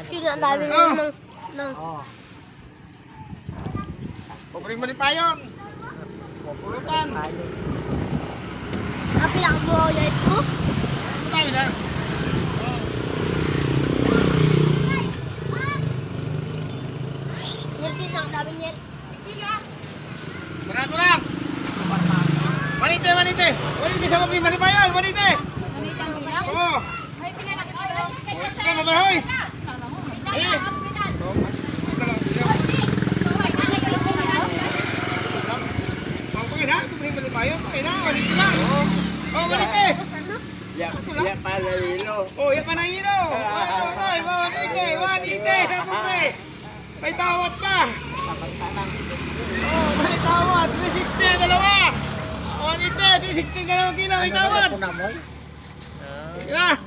Sino ang dami ng... Pabring mo ni Payon. Pupulutan. Kapila ang buhaw niya ito. Tayo na. Yan sino ang dami niya. Barato lang. Manite, manite. Manite sa pabring mo ni Payon. Manite. Oo. Okay, mabahoy. Ay. Okay na, pabring mo ni Payon. Okay na, manite lang. Oh, manite. Ya pala hilo. Oh, yan pa na hilo. Okay, manite sa pabring. May tawad ka. Oh, may tawad. 360 dalawa. 180, 360 dalawang kilo. May tawad. Sige na.